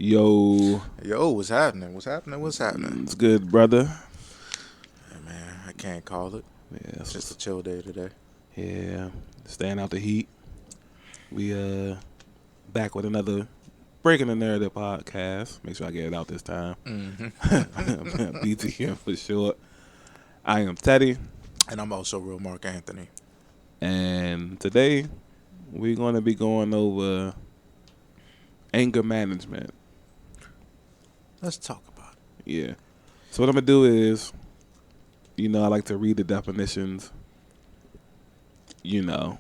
Yo, Yo, what's happening? What's happening? What's happening? it's good, brother. Hey, man, I can't call it. Yeah, Just a chill day today. yeah, staying out the heat. We back with another Breaking the Narrative podcast. Make sure I get it out this time. BTM for short. I am Teddy, And I'm also real Mark Anthony. and today we're going to be going over anger management. Let's talk about it. Yeah. So what I'm gonna do is, I like to read the definitions. I'm gonna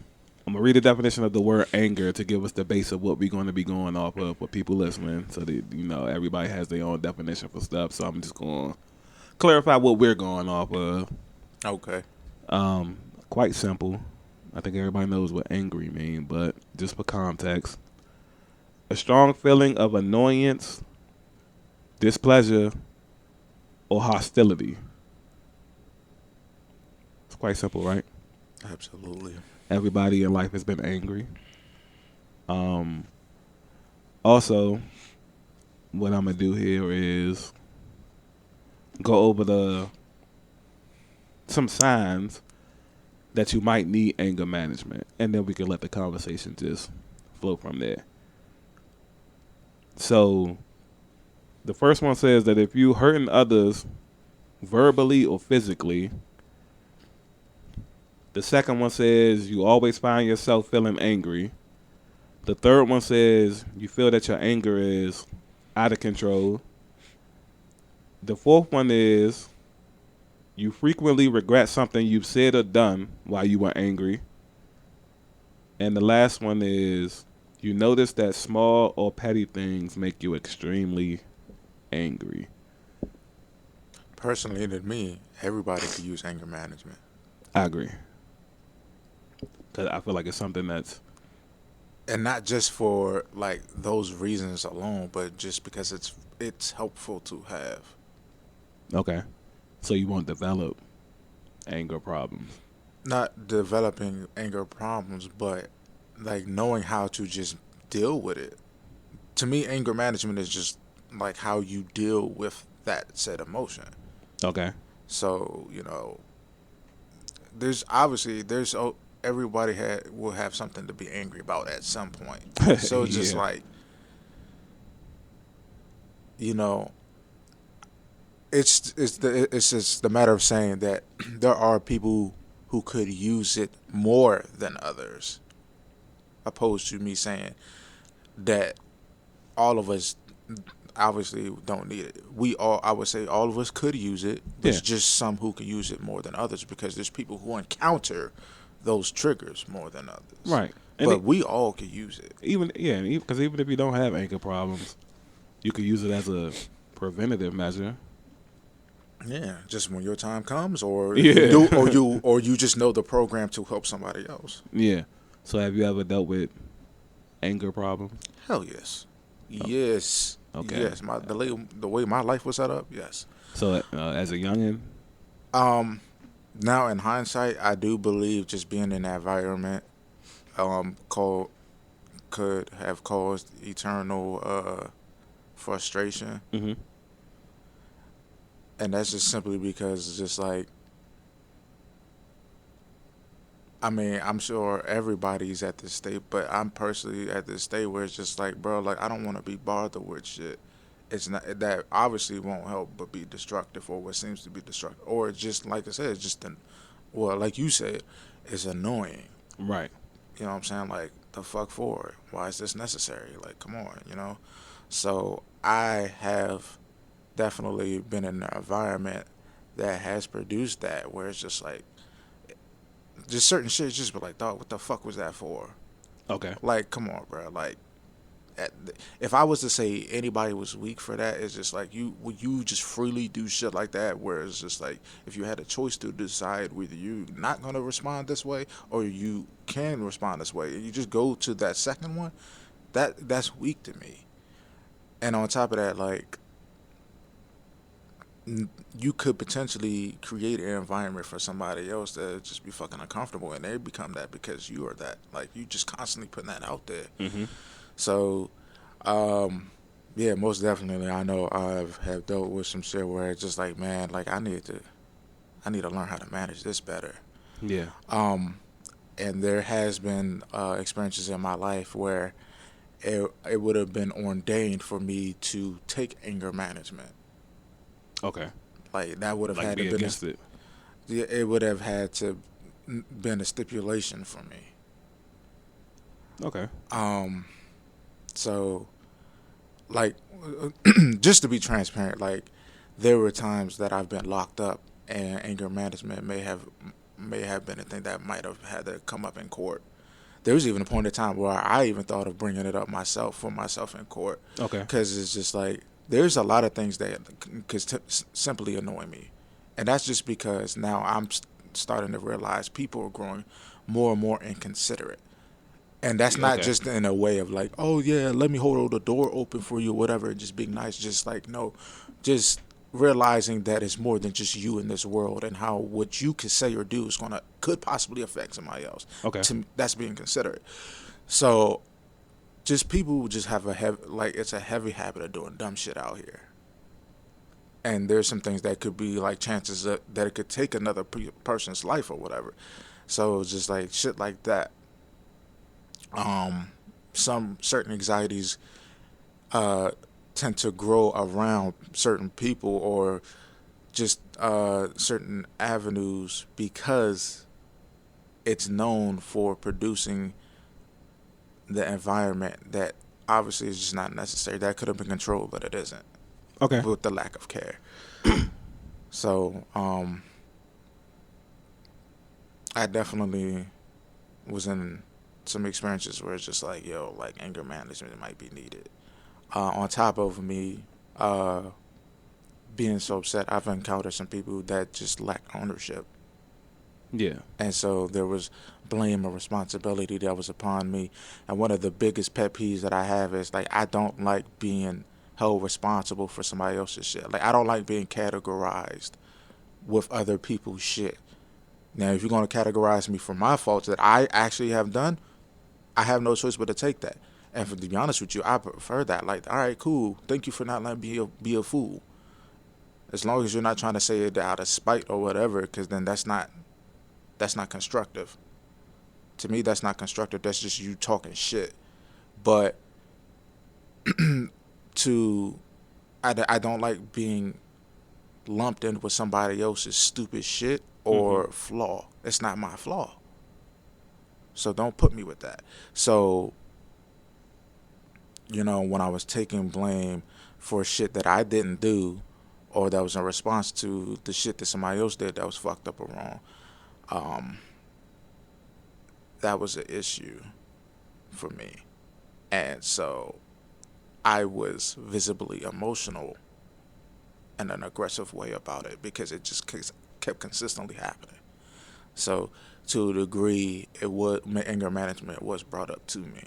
read the definition of the word anger to give us the base of what we're going to be going off of for people listening, so that everybody has their own definition for stuff. So I'm just going to clarify what we're going off of. Okay. Quite simple. I think everybody knows what angry means, but just for context, a strong feeling of annoyance, displeasure, or hostility. It's quite simple, right? Absolutely. Everybody in life has been angry. Also, what I'm gonna do here is go over some signs that you might need anger management, and then we can let the conversation just flow from there. So, the first one says that if you hurting others verbally or physically. The second one says you always find yourself feeling angry. The third one says you feel that your anger is out of control. The fourth one is you frequently regret something you've said or done while you were angry. And the last one is you notice that small or petty things make you extremely angry. Personally, to me, everybody could use anger management. I agree. Because I feel like it's something that's... And not just for like those reasons alone, but just because it's helpful to have. Okay. So you won't develop anger problems. Not developing anger problems, but like knowing how to just deal with it. To me, anger management is just like how you deal with that said emotion. Okay. So, there's everybody will have something to be angry about at some point. So it's just Yeah. like, you know, it's just the matter of saying that there are people who could use it more than others, opposed to me saying that all of us obviously don't need it. I would say all of us could use it, but Yeah. it's just some who can use it more than others because there's people who encounter those triggers more than others. Right. And But we all could use it. because even if you don't have anger problems, you could use it as a preventative measure. Yeah, just when your time comes, or Yeah. you do, or you just know the program to help somebody else. Yeah. So have you ever dealt with anger problems? Hell yes, yes, Okay. yes. The way my life was set up, yes. So as a youngin, Now in hindsight, I do believe just being in that environment, could have caused eternal frustration, mm-hmm. and that's just simply because it's just like, I mean, I'm sure everybody's at this state, but I'm personally at this state where it's just like, bro, like I don't want to be bothered with shit. It's not that obviously won't help but be destructive, or what seems to be destructive, or it's just like I said, it's just like you said, it's annoying. Right. You know what I'm saying? Like the fuck for it? Why is this necessary? Like, come on. So I have definitely been in an environment that has produced that, where it's just like, just certain shit just be like, dog, what the fuck was that for? Okay. Like, come on, bro. Like, if I was to say anybody was weak for that, it's just like would you just freely do shit like that, where it's just like if you had a choice to decide whether you not gonna respond this way or you can respond this way, and you just go to that second one, that's weak to me. And on top of that, like, you could potentially create an environment for somebody else that just be fucking uncomfortable, and they become that because you are that. Like, you just constantly putting that out there. Mm-hmm. So, Yeah, most definitely. I know have dealt with some shit where it's just like, man, like I need to learn how to manage this better. Yeah. Um, and there has been experiences in my life where it would have been ordained for me to take anger management. Okay. Like that would have Like had to be been against it. it would have had to been a stipulation for me. Okay. Um, so like just to be transparent, like there were times that I've been locked up, and anger management may have been a thing that might have had to come up in court. There was even a point in time where I even thought of bringing it up myself for myself in court, Okay. because it's just like there's a lot of things that could simply annoy me, and that's just because now starting to realize people are growing more and more inconsiderate. And that's not Okay. just in a way of like, oh yeah, let me hold the door open for you, whatever, just being nice. Just like, no, just realizing that it's more than just you in this world, and how what you could say or do is gonna could possibly affect somebody else. Okay. That's being considerate. So just people just have a heavy, like it's a heavy habit of doing dumb shit out here. And there's some things that could be like chances that it could take another person's life or whatever. So it's just like shit like that. Um, some certain anxieties uh, tend to grow around certain people, or just certain avenues, because it's known for producing the environment that obviously is just not necessary. That could have been controlled, but it isn't, Okay. with the lack of care. So I definitely was in some experiences where it's just like, yo, like anger management might be needed. On top of me being so upset, I've encountered some people that just lack ownership. Yeah. And so there was blame or responsibility that was upon me. And one of the biggest pet peeves that I have is like, I don't like being held responsible for somebody else's shit. Like, I don't like being categorized with other people's shit. Now, if you're going to categorize me for my faults that I actually have done, I have no choice but to take that. And to be honest with you, I prefer that. Like, all right, cool. Thank you for not letting me be a fool. As long as you're not trying to say it out of spite or whatever, because then that's not constructive. To me, that's not constructive. That's just you talking shit. But to I don't like being lumped in with somebody else's stupid shit or flaw. It's not my flaw. So don't put me with that. So, when I was taking blame for shit that I didn't do, or that was in response to the shit that somebody else did that was fucked up or wrong, that was an issue for me. And so I was visibly emotional in an aggressive way about it, because it just kept consistently happening. So to a degree, anger management was brought up to me.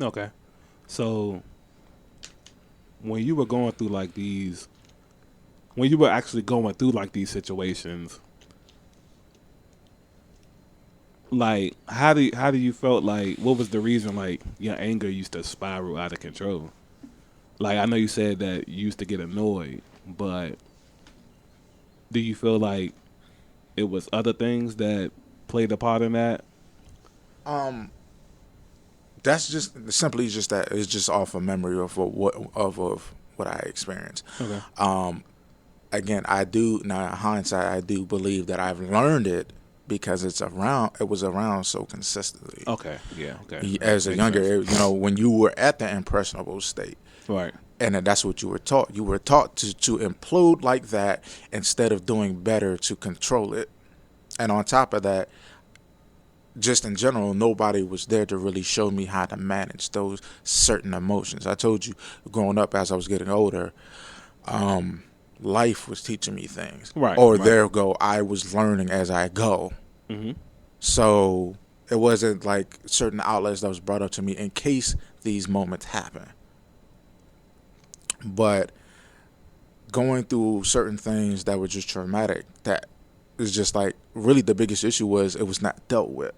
Okay. So when you were going through when you were actually going through like these situations, like how do you felt, like what was the reason like your anger used to spiral out of control? Like I know you said that you used to get annoyed, but do you feel like it was other things that played a part in that? Um, that's just that it's just off of memory of what I experienced. Okay. Again, I do now in hindsight, I do believe that I've learned it because it was around so consistently. Okay. Yeah. Okay. As a Makes younger, sense. when you were at the impressionable state, Right. and that's what you were taught. You were taught to implode like that instead of doing better to control it. And on top of that, just in general, nobody was there to really show me how to manage those certain emotions. I told you, growing up as I was getting older, life was teaching me things. Right. Or Right. there go, I was learning as I go. Mm-hmm. So it wasn't like certain outlets that was brought up to me in case these moments happen. But going through certain things that were just traumatic, that is just like really the biggest issue was it was not dealt with.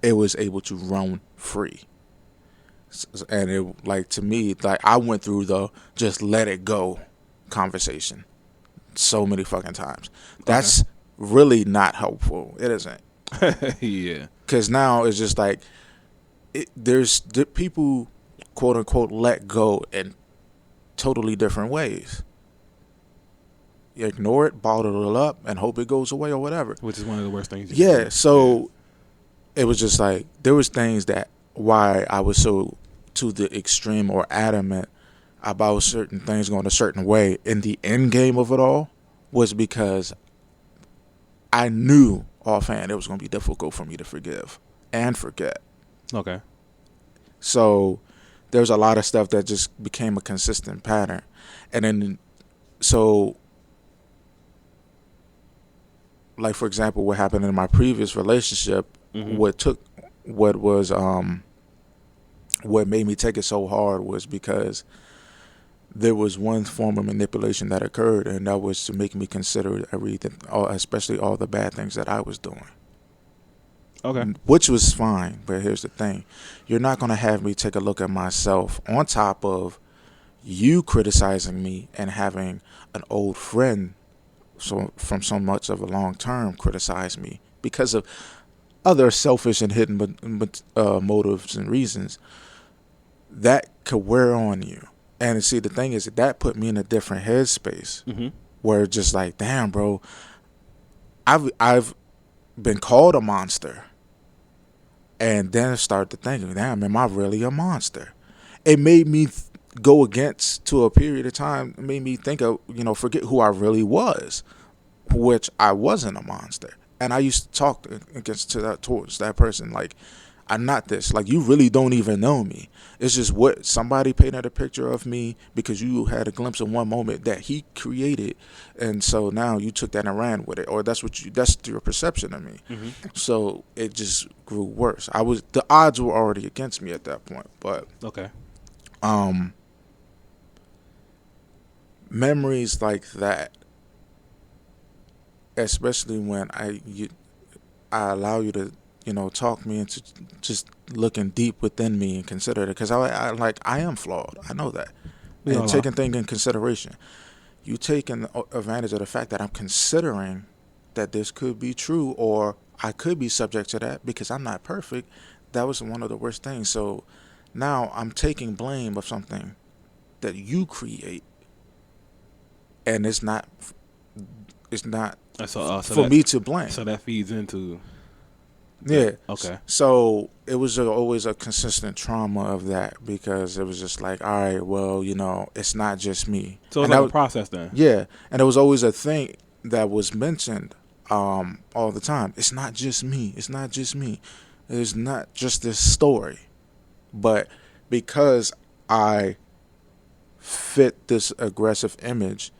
It was able to roam free. And it, like, to me, like, I went through the just let it go conversation so many fucking times. That's really not helpful. It isn't. Yeah. Because now it's just like, there's the people, quote unquote, let go in totally different ways. You ignore it, bottle it up, and hope it goes away or whatever. Which is one of the worst things you can Yeah, do. so it was just like, there was things that why I was so to the extreme or adamant about certain things going a certain way in the end game of it all was because I knew offhand it was going to be difficult for me to forgive and forget. Okay. So there's a lot of stuff that just became a consistent pattern. And then, so, like, for example, what happened in my previous relationship, what made me take it so hard was because there was one form of manipulation that occurred, and that was to make me consider everything, especially all the bad things that I was doing. Okay. Which was fine, but here's the thing. You're not going to have me take a look at myself on top of you criticizing me and having an old friend from so much of a long term criticize me because of other selfish and hidden motives and reasons. That could wear on you. And see, the thing is that put me in a different headspace where it's just like, damn, bro, I've been called a monster. And then I started to think, damn, am I really a monster? It made me go against, to a period of time, it made me think of, forget who I really was, which I wasn't a monster. And I used to talk towards that person like, I'm not this. Like, you really don't even know me. It's just what somebody painted a picture of me because you had a glimpse of one moment that he created, and so now you took that and ran with it, or that's your perception of me. So it just grew worse. The odds were already against me at that point, but Okay. Memories like that, especially when I allow you to talk me into just looking deep within me and consider it, because I am flawed. I know that. And taking things in consideration, you taking advantage of the fact that I'm considering that this could be true, or I could be subject to that because I'm not perfect. That was one of the worst things. So now I'm taking blame of something that you create, and it's not for me to blame. So that feeds into. Yeah. Okay. So it was always a consistent trauma of that, because it was just like, all right, well, it's not just me. So it's like a process then. Yeah. And it was always a thing that was mentioned all the time. It's not just me. It's not just me. It's not just this story. But because I fit this aggressive image,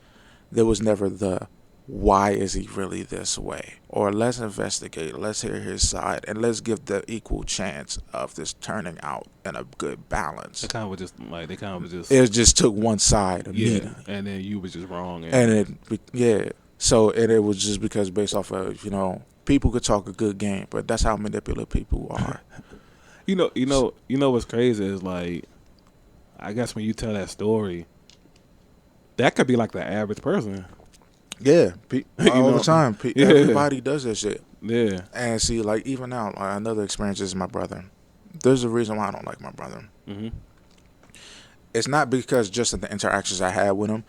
there was never the why is he really this way? Or let's investigate, let's hear his side, and let's give the equal chance of this turning out in a good balance. It just took one side immediately. Yeah, and then you was just wrong. So it was just because based off of, people could talk a good game, but that's how manipulative people are. What's crazy is, like, I guess when you tell that story, that could be like the average person. Yeah, all the time. Everybody does that shit. Yeah. And see, like, even now, another experience is my brother. There's a reason why I don't like my brother. It's not because just of the interactions I had with him.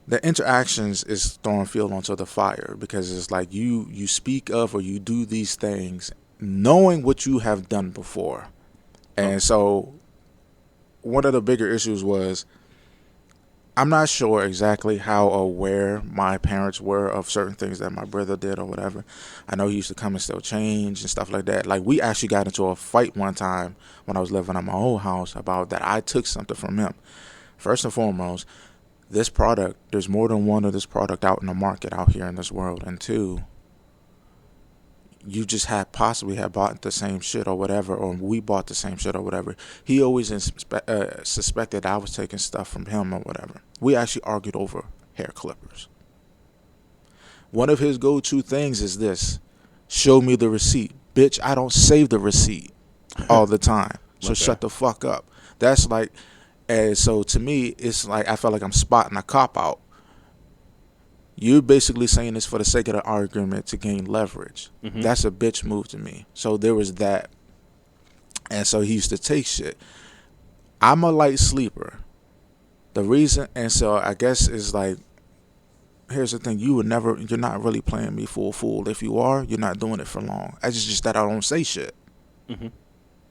The interactions is throwing fuel onto the fire, because it's like you speak of or you do these things knowing what you have done before. And so one of the bigger issues was, I'm not sure exactly how aware my parents were of certain things that my brother did or whatever. I know he used to come and still change and stuff like that. Like, we actually got into a fight one time when I was living at my old house about that I took something from him. First and foremost, this product, there's more than one of this product out in the market out here in this world. And two, you just possibly had bought the same shit or whatever, or we bought the same shit or whatever. He always suspected I was taking stuff from him or whatever. We actually argued over hair clippers. One of his go-to things is this: show me the receipt. Bitch, I don't save the receipt all the time. So shut the fuck up. That's like, and so to me, it's like I feel like I'm spotting a cop out. You're basically saying this for the sake of the argument to gain leverage. Mm-hmm. That's a bitch move to me. So there was that. And so he used to take shit. I'm a light sleeper. The reason, and so I guess is like, here's the thing: you're not really playing me full fool. If you are, you're not doing it for long. It's just that I don't say shit Mm-hmm.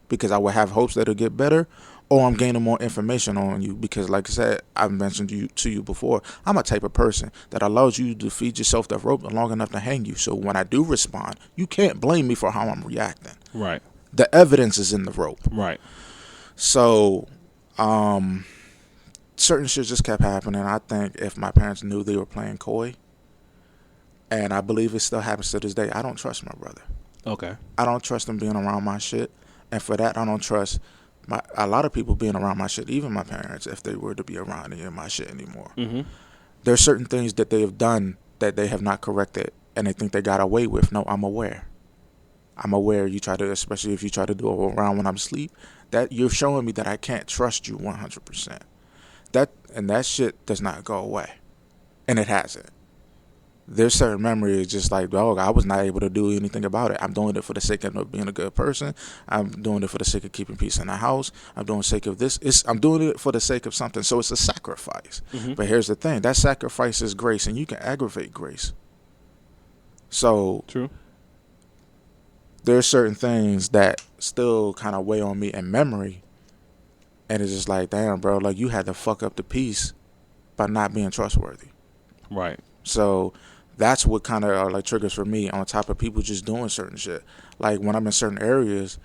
because I would have hopes that it'll get better, or I'm gaining more information on you. Because, like I said, I've mentioned to you before, I'm a type of person that allows you to feed yourself the rope long enough to hang you. So when I do respond, you can't blame me for how I'm reacting. Right. The evidence is in the rope. Right. So, certain shit just kept happening. I think if my parents knew they were playing coy, and I believe it still happens to this day, I don't trust my brother. Okay. I don't trust him being around my shit. And for that, I don't trust a lot of people being around my shit, even my parents, if they were to be around any of my shit anymore. Mm-hmm. There's certain things that they have done that they have not corrected, and they think they got away with. No, I'm aware. I'm aware especially if you try to do it around when I'm asleep, that you're showing me that I can't trust you 100%. That shit does not go away. And it hasn't. There's certain memories just like, dog, I was not able to do anything about it. I'm doing it for the sake of being a good person. I'm doing it for the sake of keeping peace in the house. I'm doing the sake of this. I'm doing it for the sake of something. So it's a sacrifice. Mm-hmm. But here's the thing. That sacrifice is grace, and you can aggravate grace. So True. there's certain things that still kind of weigh on me in memory. And it's just like, damn, bro, like you had to fuck up the peace by not being trustworthy. Right. So that's what kind of are like triggers for me, on top of people just doing certain shit. Like when I'm in certain areas,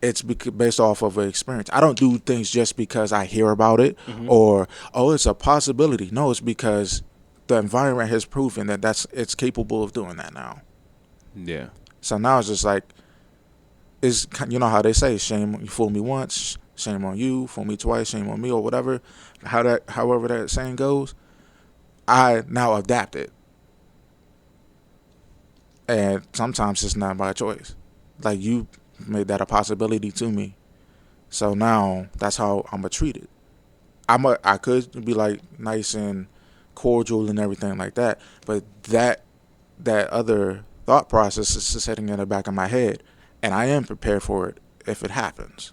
it's based off of an experience. I don't do things just because I hear about it or, oh, it's a possibility. No, it's because the environment has proven that it's capable of doing that now. Yeah. So now it's just like, you know how they say, shame, you fool me once, shame on you, fool me twice, shame on me, or whatever. However that saying goes, I now adapt it. And sometimes it's not by choice. Like you made that a possibility to me. So now that's how I'm treated. I could be like nice and cordial and everything like that, but that other thought process is sitting in the back of my head, and I am prepared for it if it happens.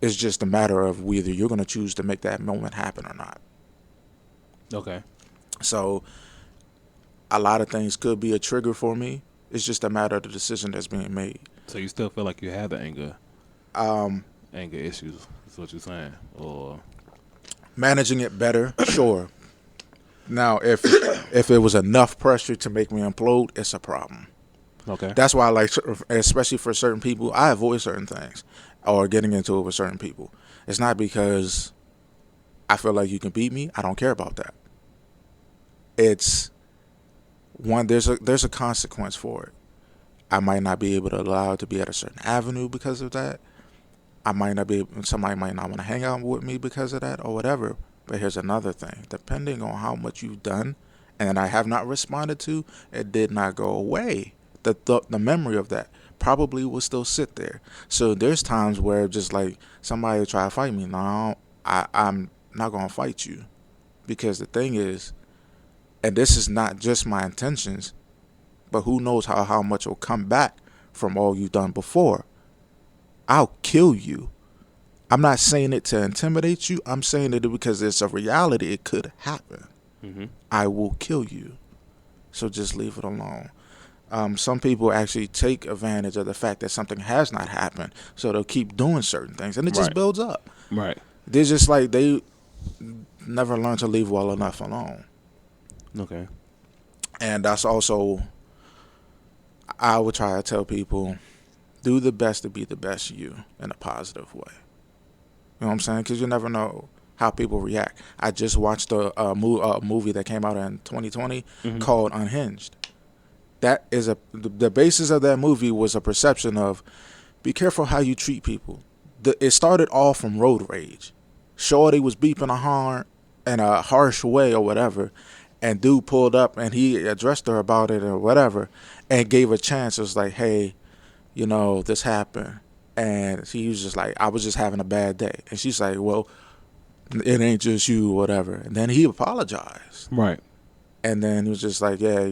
It's just a matter of whether you're going to choose to make that moment happen or not. Okay. So a lot of things could be a trigger for me. It's just a matter of the decision that's being made. So you still feel like you have the anger issues, is what you're saying? Or managing it better, sure. Now, if it was enough pressure to make me implode, it's a problem. okay. That's why I like, especially for certain people, I avoid certain things or getting into it with certain people. It's not because I feel like you can beat me. I don't care about that. It's one, there's a consequence for it. I might not be able to allow it to be at a certain avenue because of that. Somebody might not want to hang out with me because of that or whatever. But here's another thing. Depending on how much you've done and I have not responded to, it did not go away. The memory of that probably will still sit there. So there's times where just like somebody will try to fight me. No, I'm not going to fight you. Because the thing is, and this is not just my intentions, but who knows how much will come back from all you've done before. I'll kill you. I'm not saying it to intimidate you. I'm saying it because it's a reality. It could happen. Mm-hmm. I will kill you. So just leave it alone. Some people actually take advantage of the fact that something has not happened. So they'll keep doing certain things. And it just builds up. Right. They're just like, they never learn to leave well enough alone. Okay. And that's also, I would try to tell people, do the best to be the best you in a positive way. You know what I'm saying? Because you never know how people react. I just watched a movie that came out in 2020 called Unhinged. That is the basis of that movie was a perception of, be careful how you treat people. It started all from road rage. Shorty was beeping a horn in a harsh way or whatever, and dude pulled up and he addressed her about it or whatever, and gave a chance. It was like, hey, you know, this happened. And he was just like, I was just having a bad day. And she's like, well, it ain't just you or whatever. And then he apologized. Right. And then he was just like, yeah,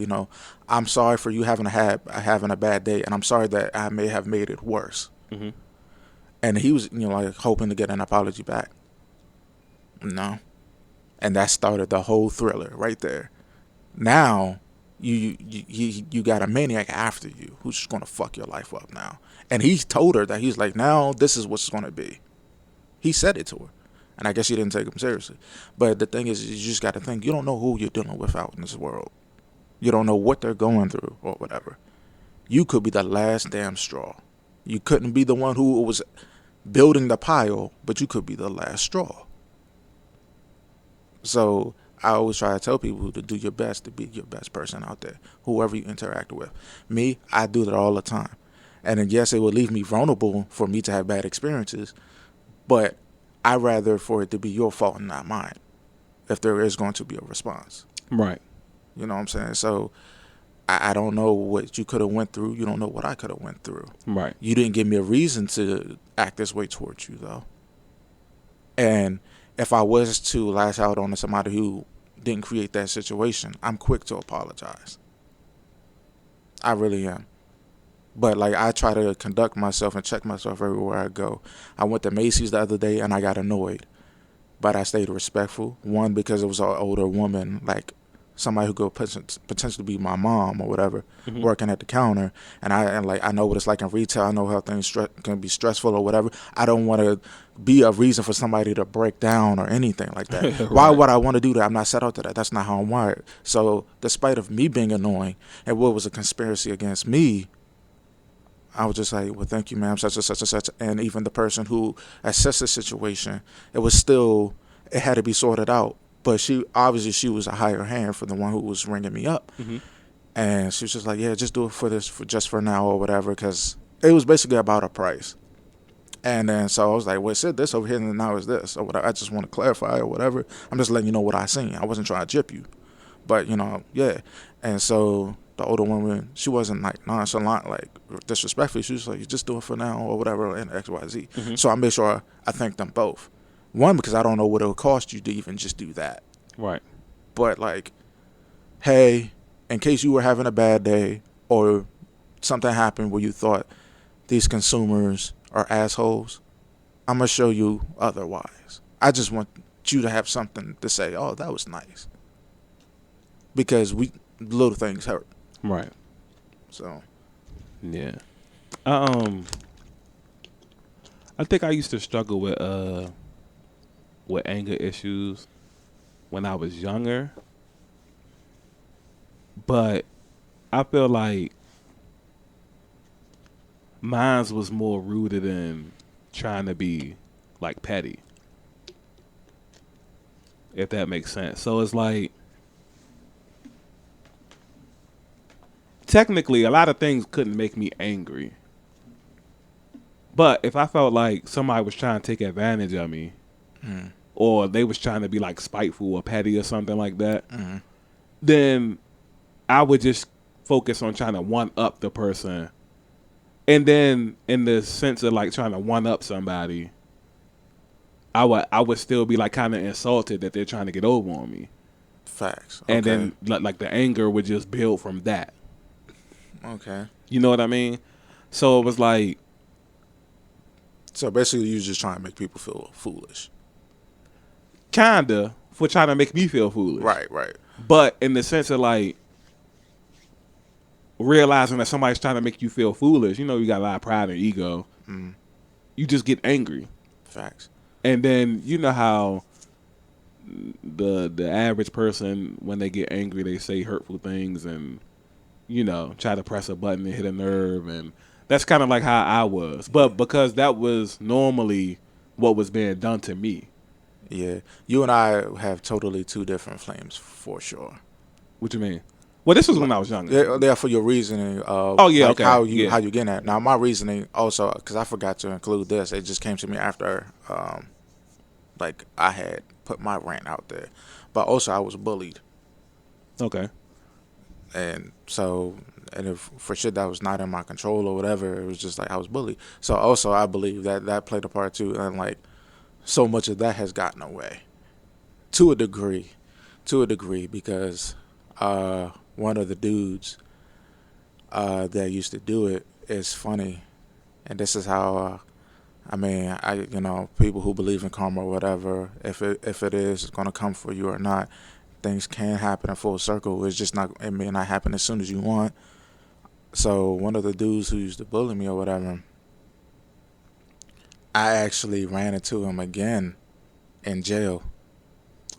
I'm sorry for you having a bad day, and I'm sorry that I may have made it worse. Mm-hmm. And he was, like hoping to get an apology back. No. And that started the whole thriller right there. Now, you got a maniac after you who's just gonna fuck your life up now. And he told her that he's like, now this is what's gonna be. He said it to her. And I guess she didn't take him seriously. But the thing is, you just got to think, you don't know who you're dealing with out in this world. You don't know what they're going through or whatever. You could be the last damn straw. You couldn't be the one who was building the pile, but you could be the last straw. So I always try to tell people to do your best to be your best person out there, whoever you interact with. Me, I do that all the time. And then, yes, it would leave me vulnerable for me to have bad experiences, but I'd rather for it to be your fault and not mine if there is going to be a response. Right. You know what I'm saying? So I don't know what you could have went through. You don't know what I could have went through. Right. You didn't give me a reason to act this way towards you, though. And if I was to lash out on somebody who didn't create that situation, I'm quick to apologize. I really am. But, like, I try to conduct myself and check myself everywhere I go. I went to Macy's the other day, and I got annoyed. But I stayed respectful. One, because it was an older woman, like somebody who could potentially be my mom or whatever, working at the counter. And I know what it's like in retail. I know how things can be stressful or whatever. I don't want to be a reason for somebody to break down or anything like that. Right. Why would I want to do that? I'm not set out to that. That's not how I'm wired. So despite of me being annoying and what was a conspiracy against me, I was just like, well, thank you, ma'am, such and such and such. And even the person who assessed the situation, it had to be sorted out. But she was a higher hand for the one who was ringing me up. Mm-hmm. And she was just like, yeah, just do it for now or whatever, because it was basically about a price. And then so I was like, well, it said this over here and now it's this. Or whatever. I just want to clarify or whatever. I'm just letting you know what I seen. I wasn't trying to jip you. But, yeah. And so the older woman, she wasn't like nonchalant, like disrespectful. She was like, you just do it for now or whatever, and XYZ. Mm-hmm. So I made sure I thanked them both. One, because I don't know what it would cost you to even just do that. Right. But, like, hey, in case you were having a bad day or something happened where you thought these consumers are assholes, I'm going to show you otherwise. I just want you to have something to say, oh, that was nice. Because little things hurt. Right. So. Yeah. I think I used to struggle with anger issues when I was younger. But I feel like mine was more rooted in trying to be like petty. If that makes sense. So it's like, technically, a lot of things couldn't make me angry. But if I felt like somebody was trying to take advantage of me, or they was trying to be like spiteful or petty or something like that, then I would just focus on trying to one-up the person. And then in the sense of like trying to one-up somebody, I would still be like kind of insulted that they're trying to get over on me. Facts. Okay. And then like the anger would just build from that. Okay. You know what I mean? So it was like... So basically you just trying to make people feel foolish. Kinda, for trying to make me feel foolish. Right. But in the sense of like realizing that somebody's trying to make you feel foolish, you got a lot of pride and ego. Mm. You just get angry. Facts. And then you know how the average person, when they get angry, they say hurtful things and try to press a button and hit a nerve, and that's kind of like how I was. But because that was normally what was being done to me. Yeah. You and I have totally two different flames, for sure. What you mean? Well, this was when I was younger. Yeah, for your reaning. Okay. How you getting at. Now, my reasoning also, because I forgot to include this, it just came to me after, I had put my rant out there. But also, I was bullied. Okay. And so and if for shit that was not in my control or whatever, it was just like I was bullied. So also I believe that that played a part too, and like so much of that has gotten away to a degree, because one of the dudes that used to do it is funny, and this is how. I mean, people who believe in karma or whatever, if it is gonna come for you or not, things can happen in full circle. It's just not, it may not happen as soon as you want. So one of the dudes who used to bully me or whatever, I actually ran into him again in jail,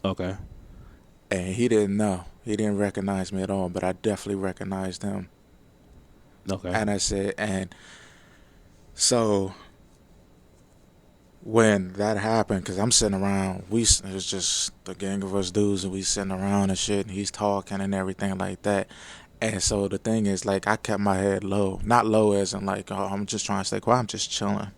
Okay. and he didn't know. He didn't recognize me at all, but I definitely recognized him. Okay. And I said, and so when that happened, because I'm sitting around, it was just the gang of us dudes, and we sitting around and shit, and he's talking and everything like that. And so the thing is, like, I kept my head low. Not low as in, like, oh, I'm just trying to stay quiet. I'm just chilling.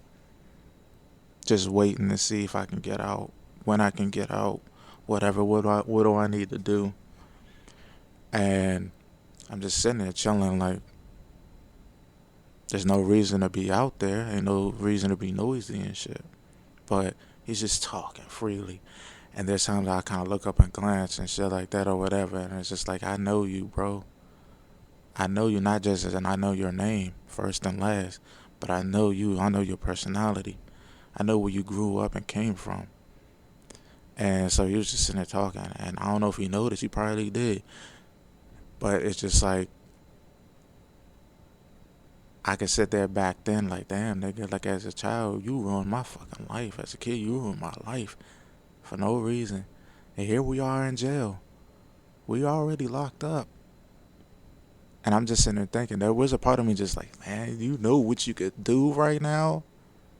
Just waiting to see if I can get out, when I can get out, whatever, what do I need to do? And I'm just sitting there chilling, like, there's no reason to be out there. Ain't no reason to be noisy and shit. But he's just talking freely. And there's times I kind of look up and glance and shit like that or whatever. And it's just like, I know you, bro. I know you, not just as in I know your name, first and last. But I know you. I know your personality. I know where you grew up and came from. And so he was just sitting there talking. And I don't know if he noticed. He probably did. But it's just like, I could sit there back then like, damn, nigga, like as a child, you ruined my fucking life. As a kid, you ruined my life for no reason. And here we are in jail. We already locked up. And I'm just sitting there thinking, there was a part of me just like, man, you know what you could do right now?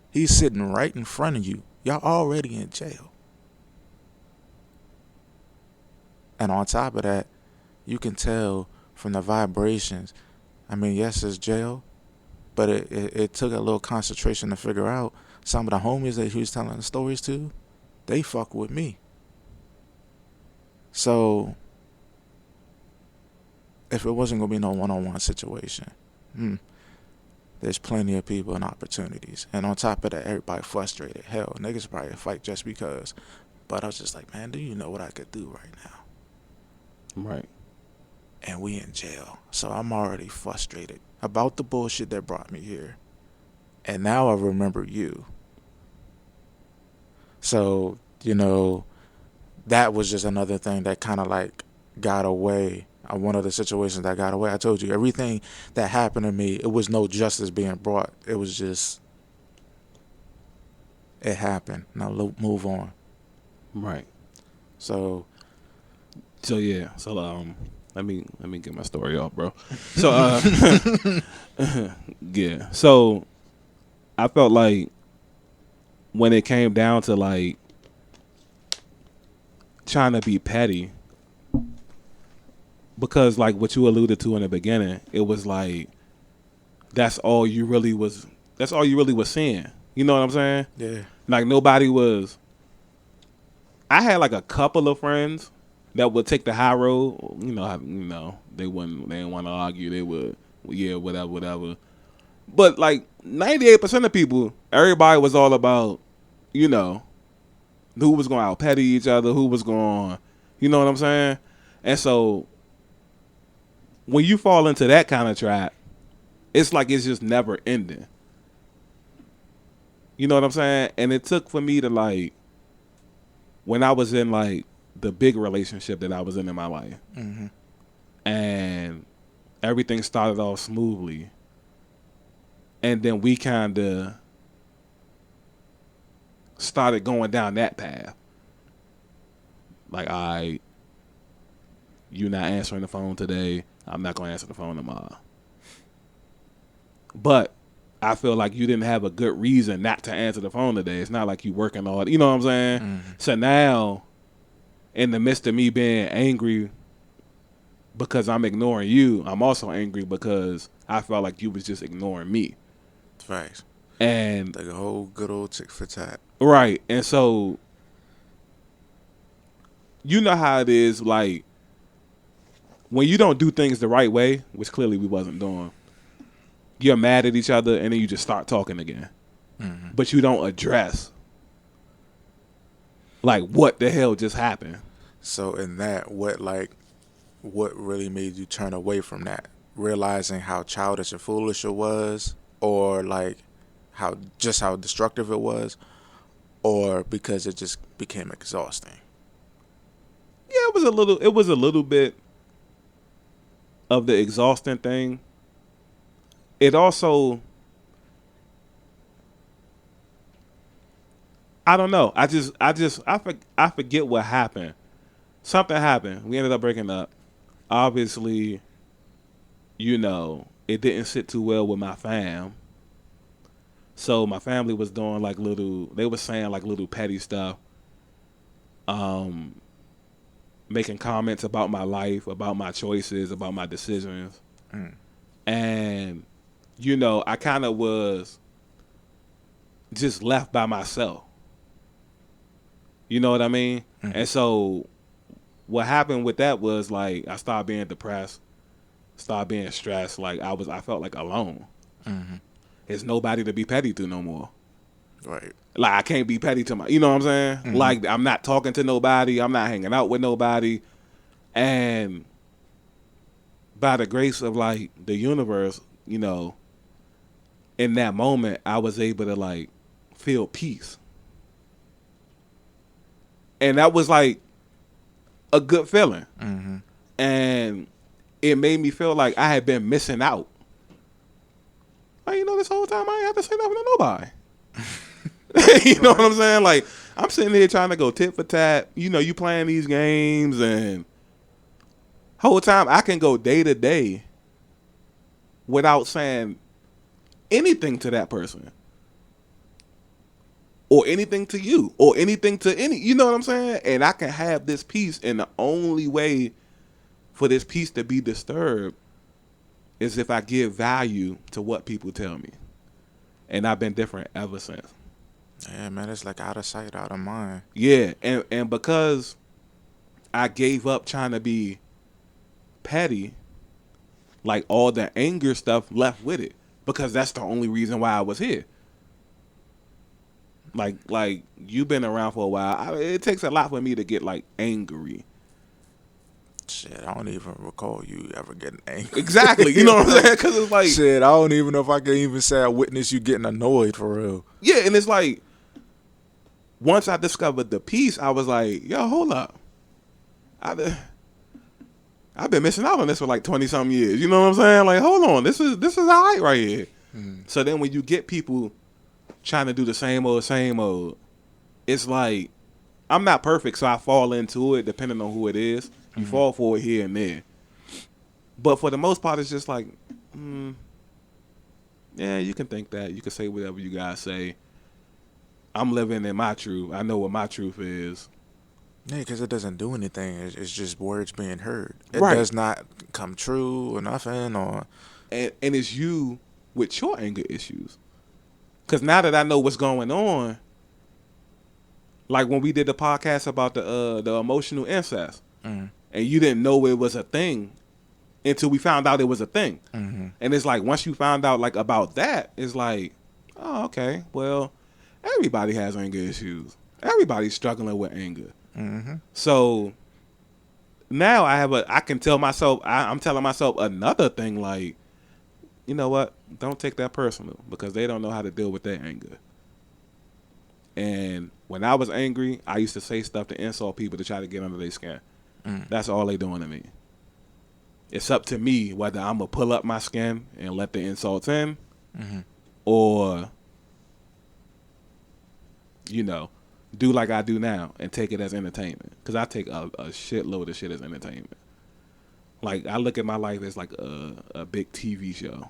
He's sitting right in front of you. Y'all already in jail. And on top of that, you can tell from the vibrations. I mean, yes, it's jail. But it took a little concentration to figure out some of the homies that he was telling the stories to, they fuck with me. So, if it wasn't going to be no one-on-one situation, there's plenty of people and opportunities. And on top of that, everybody frustrated. Hell, niggas probably fight just because. But I was just like, man, do you know what I could do right now? Right. And we in jail. So I'm already frustrated about the bullshit that brought me here. And now I remember you. So, that was just another thing that kind of like got away. One of the situations that got away. I told you, everything that happened to me, it was no justice being brought. It was just, it happened. Now move on. Right. So yeah. So let me get my story off, bro. So yeah. So I felt like when it came down to like trying to be petty, because like what you alluded to in the beginning, it was like that's all you really was seeing. You know what I'm saying? yeah. Like nobody was. I had like a couple of friends that would take the high road. They didn't want to argue. They would, yeah, whatever. But like 98% of people, everybody was all about, who was going to out petty each other, who was going, you know what I'm saying? And so when you fall into that kind of trap, it's like it's just never ending. You know what I'm saying? And it took for me to like, when I was in like the big relationship that I was in my life, and everything started off smoothly, and then we kind of started going down that path. Like, all right, you're not answering the phone today. I'm not going to answer the phone tomorrow. But I feel like you didn't have a good reason not to answer the phone today. It's not like you working all, you know what I'm saying? So now, in the midst of me being angry because I'm ignoring you, I'm also angry because I felt like you was just ignoring me. Facts. And like a whole good old tick for tat. Right. And so, you know how it is, like, when you don't do things the right way, which clearly we wasn't doing, you're mad at each other and then you just start talking again. Mm-hmm. But you don't address like what the hell just happened. So in that, what really made you turn away from that? Realizing how childish and foolish it was, or like how destructive it was, or because it just became exhausting? Yeah, it was a little bit of the exhausting thing. It also, I don't know. I forget what happened. Something happened. We ended up breaking up. Obviously, it didn't sit too well with my fam. So my family was doing they were saying like little petty stuff. Making comments about my life, about my choices, about my decisions. Mm. And, I kind of was just left by myself. You know what I mean? Mm-hmm. And so what happened with that was like I started being depressed, started being stressed. Like I felt like alone. Mm-hmm. There's nobody to be petty to no more. Right. Like I can't be petty to you know what I'm saying? Mm-hmm. Like I'm not talking to nobody. I'm not hanging out with nobody. And by the grace of like the universe, in that moment I was able to like feel peace. And that was like a good feeling. Mm-hmm. And it made me feel like I had been missing out. Like, this whole time I ain't have to say nothing to nobody. You know what I'm saying? Like, I'm sitting here trying to go tit for tat. You playing these games and whole time I can go day to day without saying anything to that person. Or anything to you. Or anything to you know what I'm saying? And I can have this peace, and the only way for this peace to be disturbed is if I give value to what people tell me. And I've been different ever since. Yeah, man, it's like out of sight, out of mind. Yeah, and because I gave up trying to be petty, like all the anger stuff left with it. Because that's the only reason why I was here. Like you've been around for a while. It takes a lot for me to get like angry. Shit, I don't even recall you ever getting angry. Exactly, you know what I'm saying? Because it's like shit, I don't even know if I can even say I witnessed you getting annoyed for real. Yeah, and it's like once I discovered the peace, I was like, yo, hold up. I've been missing out on this for like 20-something years. You know what I'm saying? Like, hold on, this is all right here. So then when you get people trying to do the same old, it's like I'm not perfect, so I fall into it depending on who it is. You fall for it here and there. But for the most part, it's just like, yeah, you can think that. You can say whatever you guys say. I'm living in my truth. I know what my truth is. Yeah, because it doesn't do anything. It's just words being heard. It Right. does not come true or nothing. And it's you with your anger issues. Because now that I know what's going on, like when we did the podcast about the emotional incest, and you didn't know it was a thing until we found out it was a thing. Mm-hmm. And it's like once you found out like about that, it's like, oh, okay, well, everybody has anger issues. Everybody's struggling with anger. Mm-hmm. So now I can tell myself, I'm telling myself another thing like, you know what? Don't take that personal because they don't know how to deal with their anger. And when I was angry, I used to say stuff to insult people to try to get under their skin. That's all they doing to me. It's up to me whether I'm going to pull up my skin and let the insults in or, do like I do now and take it as entertainment. Because I take a shitload of shit as entertainment. Like, I look at my life as like a big TV show.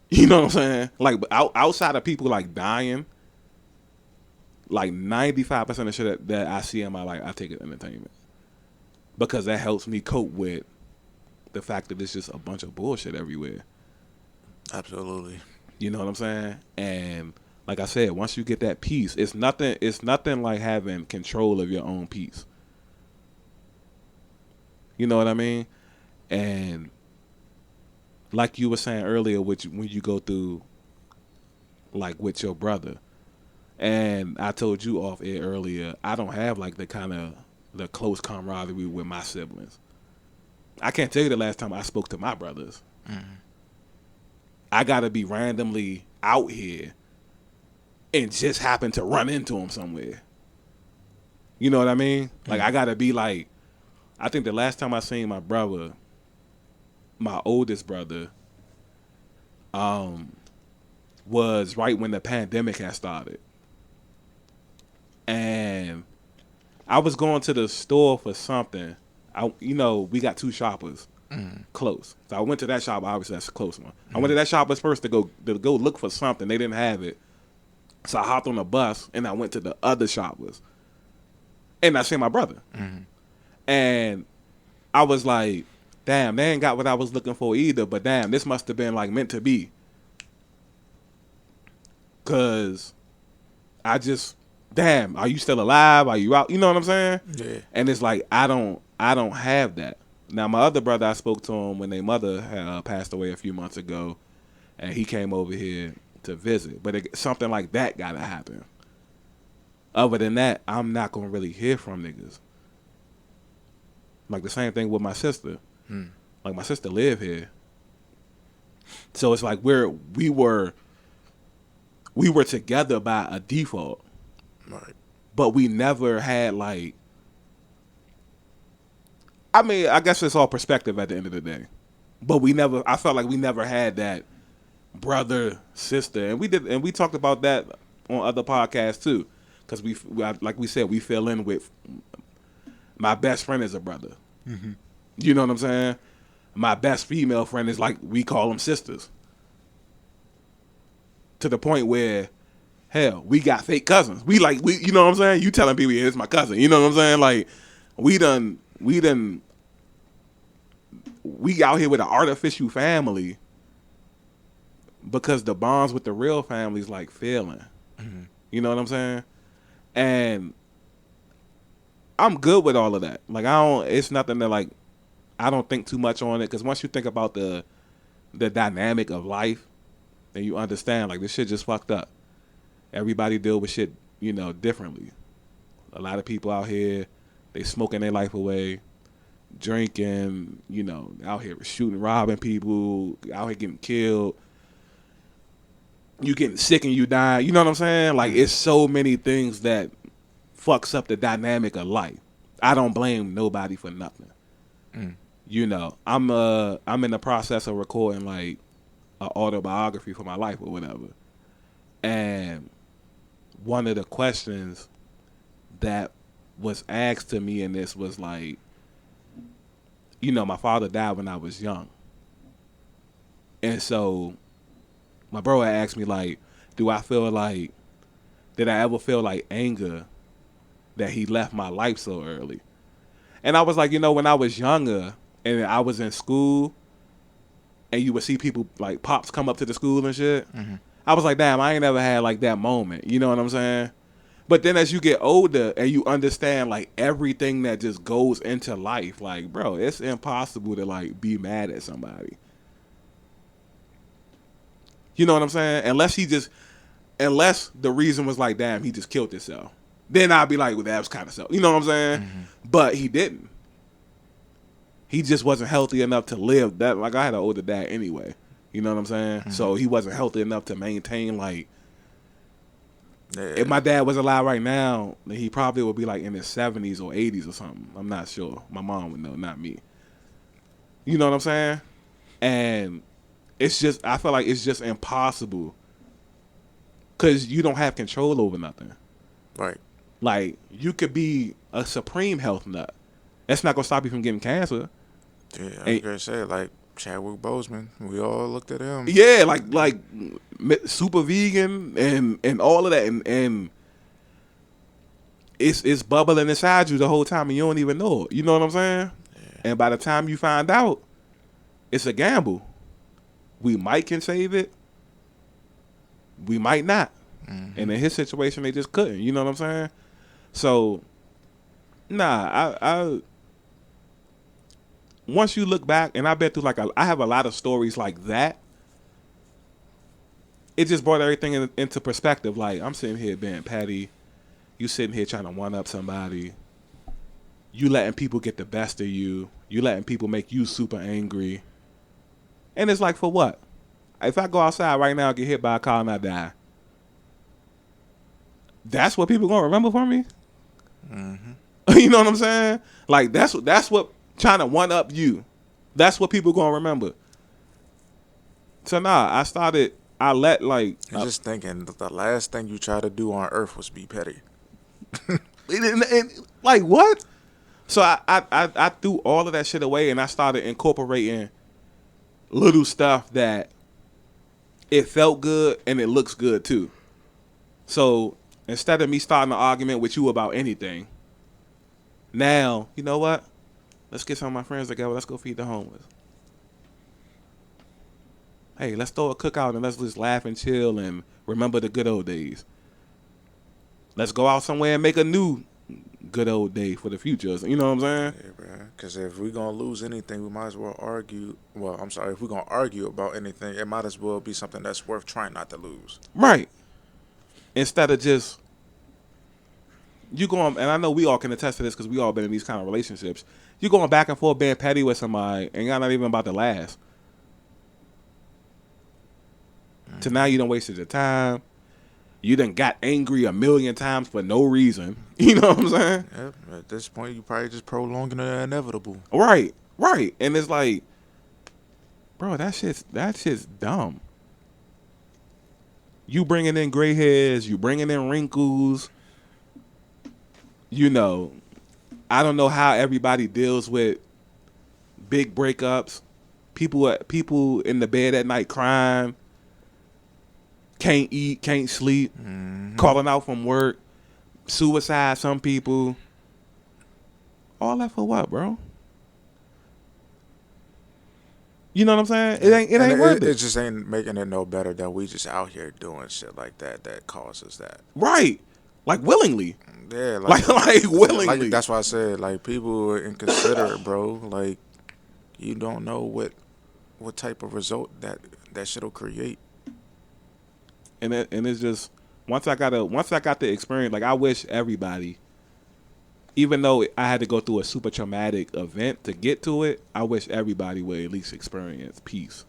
You know what I'm saying? Like, outside of people like dying, like 95% of shit that I see in my life, I take it as entertainment. Because that helps me cope with the fact that it's just a bunch of bullshit everywhere. Absolutely. You know what I'm saying? And like I said, once you get that peace, it's nothing like having control of your own peace. You know what I mean? And like you were saying earlier, when you go through, like with your brother, and I told you off air earlier, I don't have like the close camaraderie with my siblings. I can't tell you the last time I spoke to my brothers. I gotta be randomly out here and just happen to run into them somewhere. You know what I mean? Like I gotta be like, I think the last time I seen my brother, my oldest brother, was right when the pandemic had started. And I was going to the store for something. We got two shoppers close. So I went to that shop. Obviously, that's a close one. I went to that shopper's first to go look for something. They didn't have it. So I hopped on a bus and I went to the other shoppers. And I seen my brother. And I was like, damn, they ain't got what I was looking for either. But damn, this must have been like meant to be. Cause I just, damn, are you still alive? Are you out? You know what I'm saying? Yeah. And it's like I don't have that. Now my other brother, I spoke to him when their mother had passed away a few months ago, and he came over here to visit. But something like that gotta happen. Other than that, I'm not gonna really hear from niggas. Like the same thing with my sister. Like my sister live here, so it's like we were together by a default. Right. But we never had like, I mean, I guess it's all perspective at the end of the day. But I felt like we never had that brother, sister. And we talked about that on other podcasts too. Because like we said, we fell in with, my best friend is a brother. You know what I'm saying? My best female friend is like, we call them sisters. To the point where, hell, we got fake cousins. We you know what I'm saying? You telling people, yeah, it's my cousin. You know what I'm saying? Like, we out here with an artificial family because the bonds with the real family is like failing. You know what I'm saying? And I'm good with all of that. Like, it's nothing that like, I don't think too much on it. Because once you think about the dynamic of life, then you understand, like, this shit just fucked up. Everybody deal with shit, differently. A lot of people out here, they smoking their life away, drinking, out here shooting, robbing people, out here getting killed. You getting sick and you die. You know what I'm saying? Like, it's so many things that fucks up the dynamic of life. I don't blame nobody for nothing. I'm in the process of recording, like, an autobiography for my life or whatever. And one of the questions that was asked to me in this was like, my father died when I was young. And so my bro had asked me, like, did I ever feel like anger that he left my life so early? And I was like, when I was younger and I was in school and you would see people like pops come up to the school and shit, I was like, damn, I ain't never had like that moment. You know what I'm saying? But then as you get older and you understand like everything that just goes into life, like, bro, it's impossible to like be mad at somebody. You know what I'm saying? Unless the reason was like, damn, he just killed himself. Then I'd be like, well, that was kind of so. You know what I'm saying? But he didn't. He just wasn't healthy enough to live that. Like, I had an older dad anyway. You know what I'm saying? So he wasn't healthy enough to maintain, like, if my dad was alive right now, then he probably would be like in his 70s or 80s or something. I'm not sure. My mom would know, not me. You know what I'm saying? And it's just, I feel like it's just impossible because you don't have control over nothing. Right. Like, you could be a supreme health nut. That's not going to stop you from getting cancer. Yeah, I was going to say, like, Chadwick Boseman, we all looked at him. Yeah, like super vegan and all of that. And it's bubbling inside you the whole time and you don't even know it. You know what I'm saying? Yeah. And by the time you find out, it's a gamble. We might can save it. We might not. And in his situation, they just couldn't. You know what I'm saying? So, nah, once you look back, and I've been through I have a lot of stories like that. It just brought everything into perspective. Like, I'm sitting here being petty. You sitting here trying to one up somebody. You letting people get the best of you. You letting people make you super angry. And it's like, for what? If I go outside right now and get hit by a car and I die, that's what people gonna remember from me? Mm-hmm. You know what I'm saying? Like, that's what trying to one up you. That's what people gonna remember. So I let like just thinking the last thing you tried to do on earth was be petty. like what? So I threw all of that shit away and I started incorporating little stuff that it felt good and it looks good too. So instead of me starting an argument with you about anything, now, you know what? Let's get some of my friends together. Let's go feed the homeless. Hey, let's throw a cookout and let's just laugh and chill and remember the good old days. Let's go out somewhere and make a new good old day for the future. You know what I'm saying? Yeah, bro. Because if we're going to lose anything, we might as well argue. Well, I'm sorry. If we're going to argue about anything, it might as well be something that's worth trying not to lose. Right. Instead of just, you going, and I know we all can attest to this because we all been in these kind of relationships. You going back and forth being petty with somebody and y'all not even about to last. So now you done wasted your time. You done got angry a million times for no reason. You know what I'm saying? Yep. At this point, you probably just prolonging the inevitable. Right. And it's like, bro, that shit's dumb. You bringing in gray hairs, you bringing in wrinkles. You know, I don't know how everybody deals with big breakups. People in the bed at night crying. Can't eat, can't sleep, calling out from work, suicide, some people. All that for what, bro? You know what I'm saying? It ain't worth it. It just ain't making it no better that we just out here doing shit like that causes that. Right. Like willingly. Yeah, like willingly. Like, that's why I said, like, people are inconsiderate, bro. Like, you don't know what type of result that shit'll create. And it's just once I got the experience, like, I wish everybody, even though I had to go through a super traumatic event to get to it, I wish everybody would at least experience peace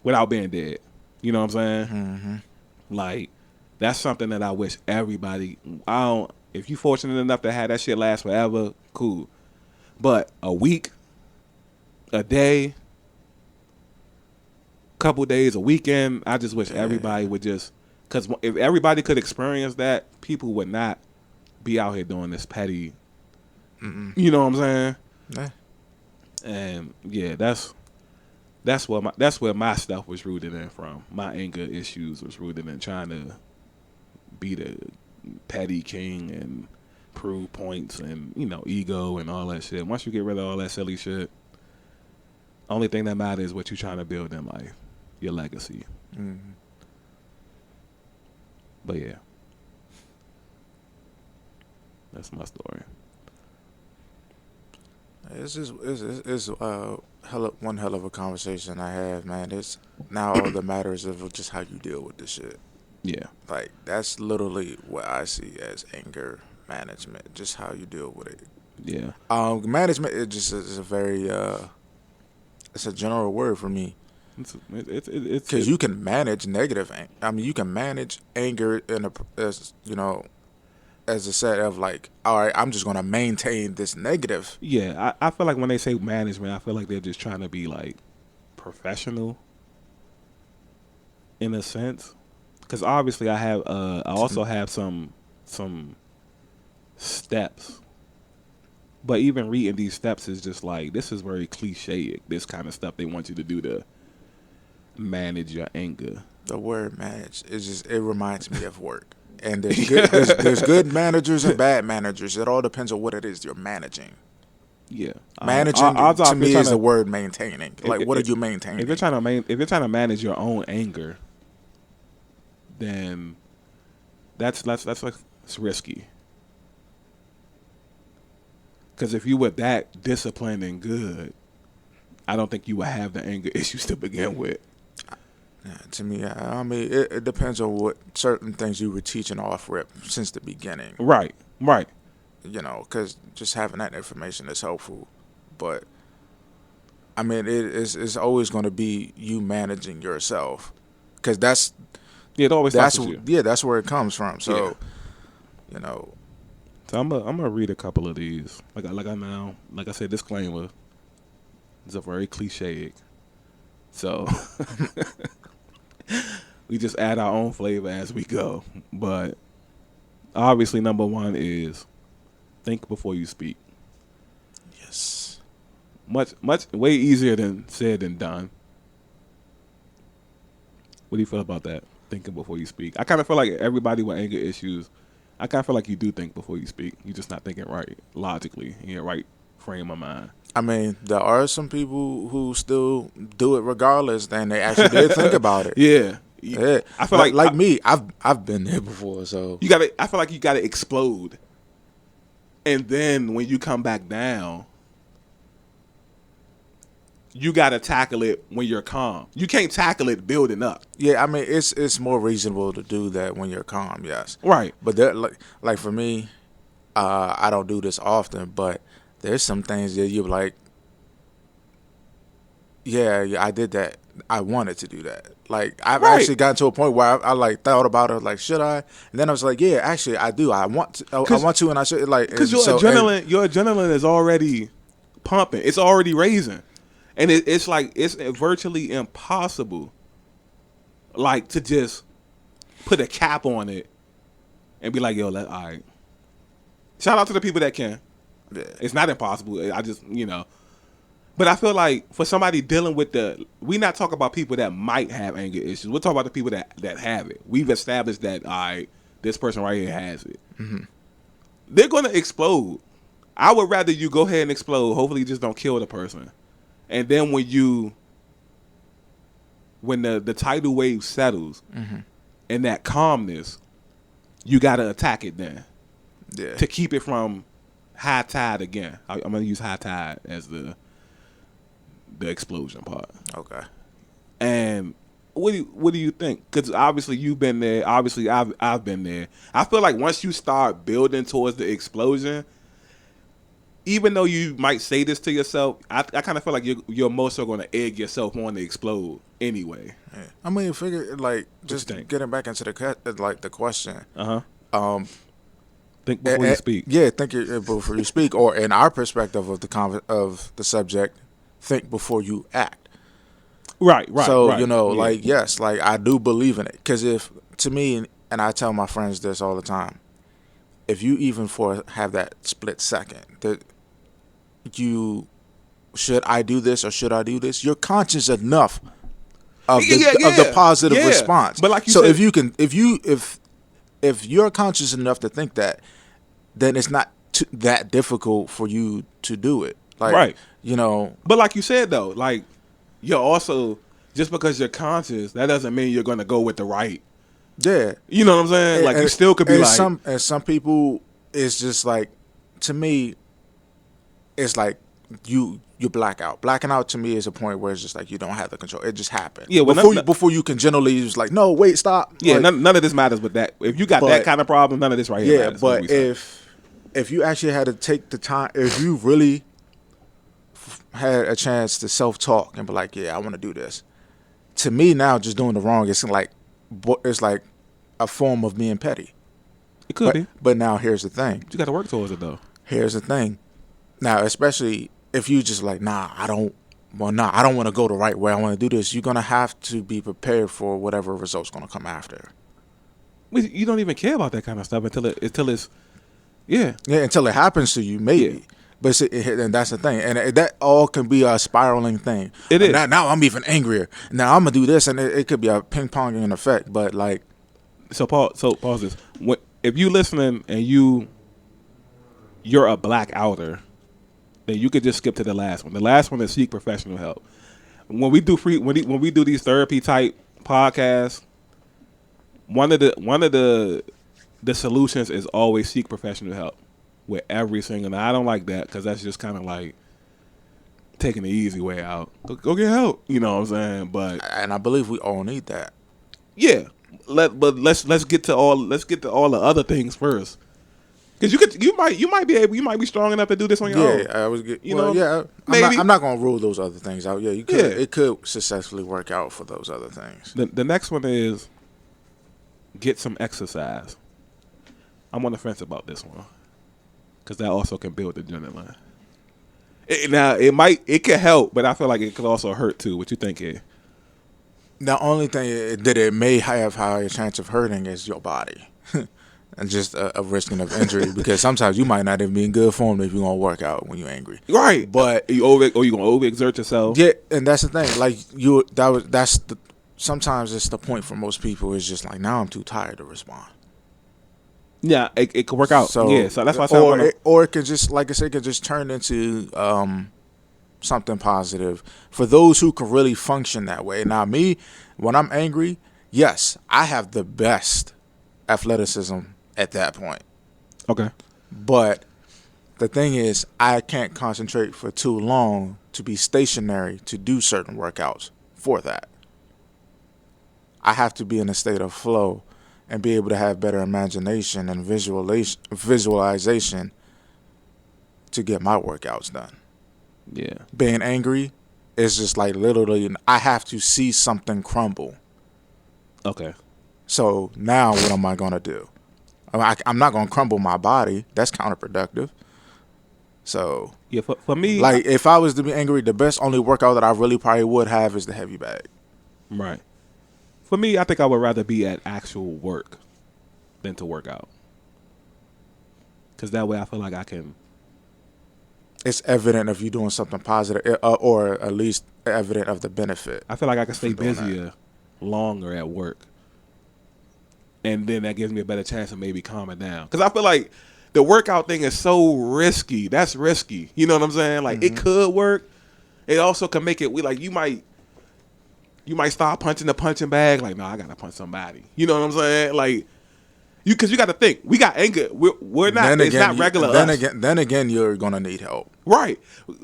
without being dead. You know what I'm saying? Mm-hmm. Like, that's something that I wish everybody. If you fortunate enough to have that shit last forever, cool. But a week, a day, couple days, a weekend, I just wish everybody would just, because if everybody could experience that, people would not be out here doing this petty. You know what I'm saying? Yeah. And yeah, that's where my stuff was rooted in from. My anger issues was rooted in trying to be the petty king and prove points and, you know, ego and all that shit. Once you get rid of all that silly shit, only thing that matters is what you're trying to build in life, your legacy. Mm-hmm. But yeah, that's my story. It's one hell of a conversation I have, man. It's now all that matters of just how you deal with this shit. Yeah, like that's literally what I see as anger management, just how you deal with it. Yeah. Management is a very it's a general word for me. It's because you can manage negative. I mean, you can manage anger as a set of like, all right, I'm just gonna maintain this negative. Yeah, I feel like when they say management, I feel like they're just trying to be like professional, in a sense. Because obviously, I also have some steps. But even reading these steps is just like, this is very cliche. This kind of stuff they want you to do to manage your anger. The word manage it reminds me of work. And there's good managers and bad managers. It all depends on what it is you're managing. Yeah, managing to me is the word maintaining. Like, what are you maintaining? If you're trying to manage your own anger, then that's like, it's risky. Because if you were that disciplined and good, I don't think you would have the anger issues to begin with. Yeah, to me, I mean, it depends on what certain things you were teaching off rip since the beginning. Right. You know, because just having that information is helpful. But I mean, it's always going to be you managing yourself, because It always that's starts with you. yeah, that's where it comes from. So, you know, So I'm gonna read a couple of these. Like I said, disclaimer. It's a very cliche. So we just add our own flavor as we go. But obviously, number one is think before you speak. yes, Much way easier than said than done. What do you feel about that? Thinking before you speak. I kind of feel like everybody with anger issues, I kind of feel like you do think before you speak. You're just not thinking right logically in your right frame of mind. I mean, there are some people who still do it regardless, and they actually did think about it. Yeah. Yeah, I feel like me, I've been there before. So you gotta. I feel like you gotta explode, and then when you come back down, you gotta tackle it when you're calm. You can't tackle it building up. yeah, I mean, it's more reasonable to do that when you're calm. Yes, Right. but there, like for me, I don't do this often, but there's some things that you're like, yeah, I did that. I wanted to do that. Like I've Right. actually gotten to a point where I like thought about it. Like, should I? And then I was like, yeah, actually, I do. I want to. I want to, and I should. Like, Because and so- and- your adrenaline is already pumping. It's already raising, and it's like it's virtually impossible, like to just put a cap on it and be like, "Yo, all right." Shout out to the people that can. yeah. It's not impossible. I just but I feel like for somebody dealing with we not talking about people that might have anger issues. We're talking about the people that have it. We've established that, all right, this person right here has it. Mm-hmm. They're going to explode. I would rather you go ahead and explode. Hopefully you just don't kill the person. And then when the tidal wave settles and that calmness, you got to attack it then Yeah. to keep it from high tide again. I'm going to use high tide as the explosion part. Okay. And what do you think? Because obviously you've been there. Obviously I've been there. I feel like once you start building towards the explosion, even though you might say this to yourself, I kind of feel like you're more so going to egg yourself on to explode anyway. Yeah. I mean, figure like you just think? getting back into the question. Think before you speak. Yeah, think before you speak, or in our perspective of the subject, think before you act. Right. So right. Yeah. like yes, like I do believe in it, because if to me, and I tell my friends this all the time, if you even have that split second that you should I do this or should I do this, you're conscious enough of the positive response. But like you so said, if you're conscious enough to think that, then it's not that difficult for you to do it. Like, right. But like you said though, like you're also, just because you're conscious, that doesn't mean you're going to go with the right. Yeah. You know what I'm saying? Like you still could be like some people, it's just like, to me, it's like you black out. Blacking out to me is a point where it's just like you don't have the control. It just happened. Yeah, well, before you can generally just like, no, wait, stop. Yeah, like, none of this matters with that. If you got that kind of problem, none of this right here matters. But if you actually had to take the time, if you really had a chance to self-talk and be like, yeah, I want to do this. To me now, just doing the wrong, it's like a form of being petty. It could be. But now here's the thing. You got to work towards it though. Here's the thing. Now, especially if you just like, I don't want to go the right way. I want to do this. You're going to have to be prepared for whatever result's going to come after. You don't even care about that kind of stuff until it's until it happens to you, maybe. Yeah. But and that's the thing, and that all can be a spiraling thing. It is. Now I'm even angrier. Now I'm gonna do this, and it could be a ping ponging effect. But like, pause this. If you listening and you're a black outer, then you could just skip to the last one. The last one is seek professional help. When we do when we do these therapy type podcasts, one of the solutions is always seek professional help with every single. Now I don't like that because that's just kind of like taking the easy way out. Go get help. You know what I'm saying? But And I believe we all need that. yeah, let's get to all the other things first. Because you might be strong enough to do this on your own. I was get, You well, know, yeah. maybe. I'm not gonna rule those other things out. Yeah, you could. Yeah. It could successfully work out for those other things. The next one is get some exercise. I'm on the fence about this one because that also can build the adrenaline. It can help, but I feel like it could also hurt too. What you think here? The only thing that it may have higher chance of hurting is your body, and just a risking of injury because sometimes you might not even be in good form if you're gonna work out when you're angry. Right, But you gonna overexert yourself? yeah, and that's the thing. Like sometimes it's the point for most people is just like now I'm too tired to respond. Yeah, it could work out. So that's why I said or it could just, like I said, it could just turn into something positive for those who can really function that way. Now, me, when I'm angry, yes, I have the best athleticism at that point. okay. But the thing is, I can't concentrate for too long to be stationary to do certain workouts for that. I have to be in a state of flow and be able to have better imagination and visualization to get my workouts done. Yeah. Being angry is just like literally, I have to see something crumble. Okay. So now what am I going to do? I'm not going to crumble my body. That's counterproductive. So Yeah. For me, like if I was to be angry, the best only workout that I really probably would have is the heavy bag. right. For me, I think I would rather be at actual work than to work out. Because that way I feel like I can. It's evident if you're doing something positive, or at least evident of the benefit. I feel like I can stay From doing busier longer at work. And then that gives me a better chance of maybe calming down. Because I feel like the workout thing is so risky. That's risky. You know what I'm saying? Like, it could work. It also can make it, you might start punching the punching bag. Like, no, I got to punch somebody. You know what I'm saying? Like, because you got to think. We got anger. We're not, it's not regular us. Then again, you're going to need help. Right.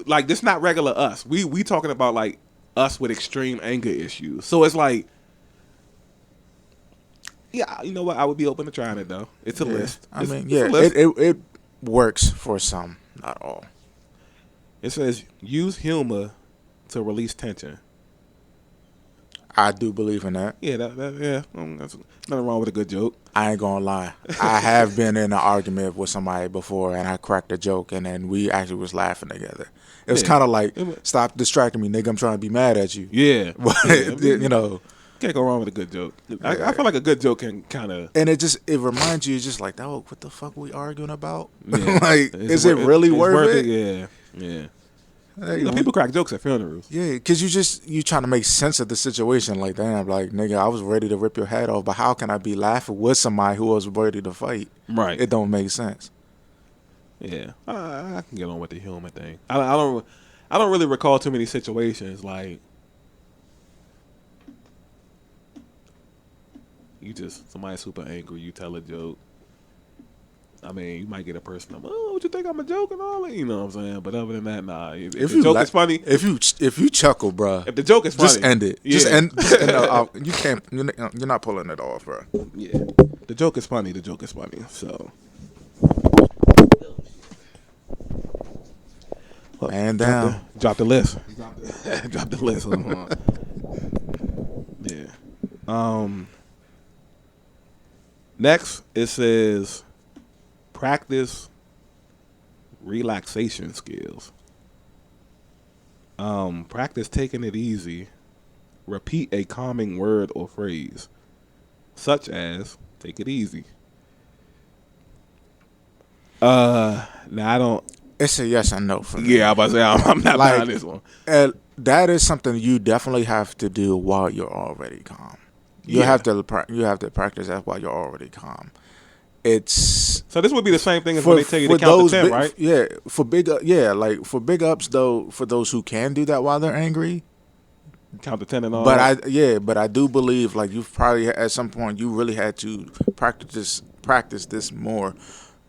Like, this not regular us. We talking about, like, us with extreme anger issues. So it's like, yeah, you know what? I would be open to trying it, though. It's a list. It works for some, not all. It says, use humor to release tension. I do believe in that. Yeah, that's nothing wrong with a good joke. I ain't gonna lie. I have been in an argument with somebody before, and I cracked a joke, and then we actually was laughing together. It was kind of like, stop distracting me, nigga. I'm trying to be mad at you. Yeah. But, you know. Can't go wrong with a good joke. I feel like a good joke can kind of. And it reminds you, just like, oh, what the fuck we arguing about? Yeah. Like, is it really worth it? Yeah. Hey, People crack jokes at funerals. Yeah, because you trying to make sense of the situation. Like, damn, like, nigga, I was ready to rip your head off, but how can I be laughing with somebody who was ready to fight? Right. It don't make sense. Yeah, I can get on with the humor thing. I don't really recall too many situations like somebody super angry, you tell a joke. I mean, you might get a person, what you think, I'm a joke and all that, you know what I'm saying? But other than that, nah. If the joke is funny, if you chuckle, bro, if the joke is funny, just end it. Yeah. Just end it out. You can't. You're not pulling it off, bro. Yeah, the joke is funny. The joke is funny. So, Man down. Drop the list. Drop the list. Yeah. Next, it says practice relaxation skills. Practice taking it easy. Repeat a calming word or phrase, such as "take it easy." Now I don't. It's a yes and no for me. Yeah, I was about to say I'm not buying this one. That is something you definitely have to do while you're already calm. You have to practice that while you're already calm. So this would be the same thing as when they tell you to count to 10, right? Yeah, for big ups though, for those who can do that while they're angry, count to 10 and all. But I do believe like you've probably at some point you really had to practice this more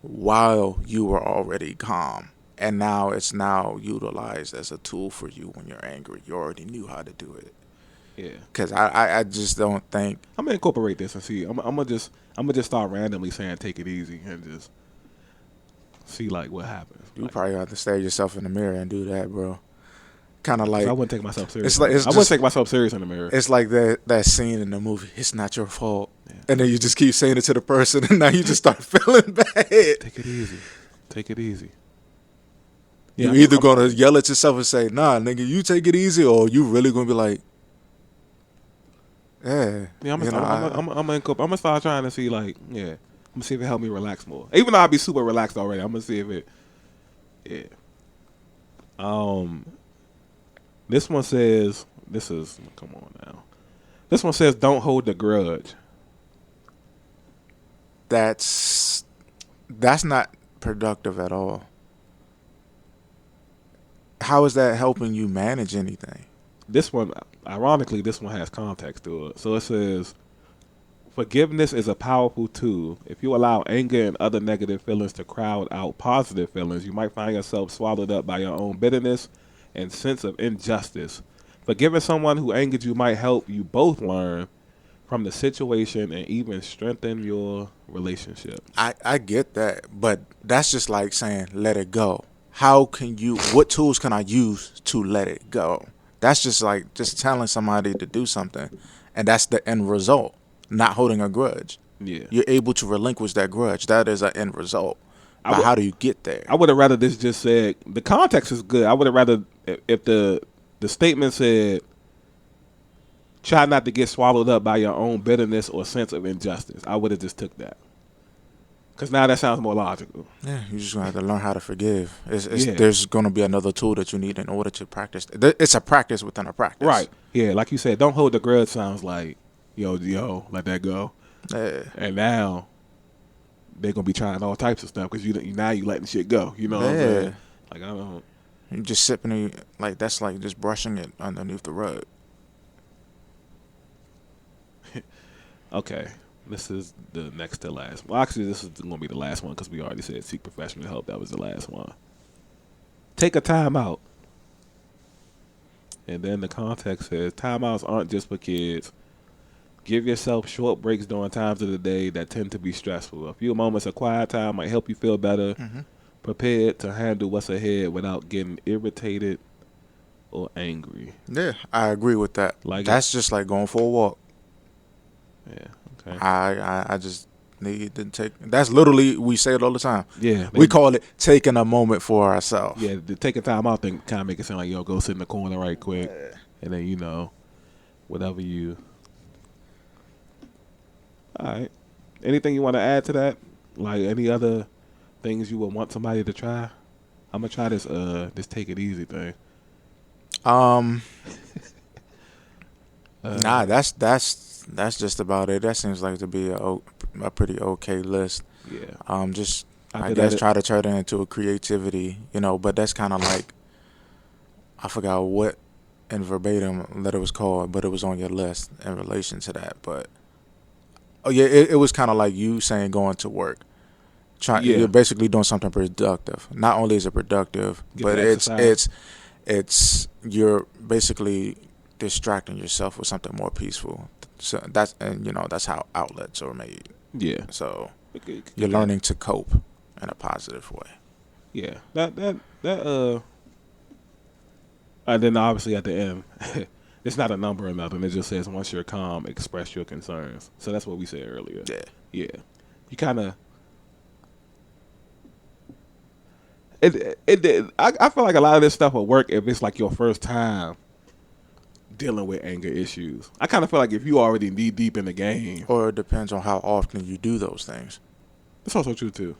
while you were already calm. and now it's now utilized as a tool for you when you're angry. You already knew how to do it. Yeah. Because I just don't think I'm gonna incorporate this and see. I'm gonna just start randomly saying take it easy and just see like what happens. you Like, probably have to stare yourself in the mirror and do that, bro. Kind of 'cause like I wouldn't take myself serious. it's like it's I wouldn't just take myself serious in the mirror. it's like that scene in the movie. It's not your fault, Yeah. and then you just keep saying it to the person, and now you just start feeling bad. Take it easy. Take it easy. Yeah, You're either gonna yell at yourself and say, "Nah, nigga, you take it easy," or you really gonna be like, "Yeah, Yeah, I'm you know, gonna start trying to see like, yeah, I'm gonna see if it help me relax more. Even though I'll be super relaxed already, I'm gonna see if it, yeah. This one says, come on now. This one says, don't hold the grudge. that's not productive at all. How is that helping you manage anything?" This one, ironically, this one has context to it. So it says, forgiveness is a powerful tool. If you allow anger and other negative feelings to crowd out positive feelings, you might find yourself swallowed up by your own bitterness and sense of injustice. Forgiving someone who angered you might help you both learn from the situation and even strengthen your relationship. I get that, but that's just like saying let it go. How can you? What tools can I use to let it go? That's just like just telling somebody to do something, and that's the end result. Not holding a grudge. Yeah. You're able to relinquish that grudge. That is an end result. I But would- how do you get there? I would have rather this just said, the context is good. I would have rather, if the statement said, try not to get swallowed up by your own bitterness or sense of injustice. I would have just took that. Because now that sounds more logical. Yeah, you're just gonna have to learn how to forgive. Yeah. There's gonna be another tool that you need in order to practice. It's a practice within a practice. Right. Yeah, like you said, don't hold the grudge sounds like, yo, let that go. Yeah. And now they're going to be trying all types of stuff because now you letting shit go. You know what I'm Yeah. saying? Like, I don't. You just sipping like that's like just brushing it underneath the rug. Okay. This is the next to last. Well, actually, this is going to be the last one because we already said seek professional help. That was the last one. Take a time out. And then the context says timeouts aren't just for kids. Give yourself short breaks during times of the day that tend to be stressful. A few moments of quiet time might help you feel better, prepared to handle what's ahead without getting irritated or angry. Yeah, I agree with that. Like That's just like going for a walk. Yeah, okay. I just need to take. That's literally, we say it all the time. Yeah. We call it taking a moment for ourselves. Yeah, the take a time out thing kind of make it sound like, yo, go sit in the corner right quick. And then, whatever you... All right. Anything you want to add to that? Like any other things you would want somebody to try? I'm going to try this take it easy thing. Nah, that's just about it. That seems like to be a pretty okay list. Yeah. Just After I guess that, try to turn it into a creativity, but that's kind of like, I forgot what in verbatim that it was called, but it was on your list in relation to that. But oh yeah, it was kind of like you saying going to work. Yeah. You're basically doing something productive. Not only is it productive, Get but the exercise. it's you're basically distracting yourself with something more peaceful. So that's how outlets are made. Yeah. So Okay. you're learning to cope in a positive way. Yeah. And then obviously at the end, it's not a number or nothing. It just says once you're calm, express your concerns. So that's what we said earlier. Yeah. Yeah. You kind of... I feel like a lot of this stuff will work if it's like your first time dealing with anger issues. I kind of feel like if you already knee deep in the game, Or it depends on how often you do those things. it's also true too.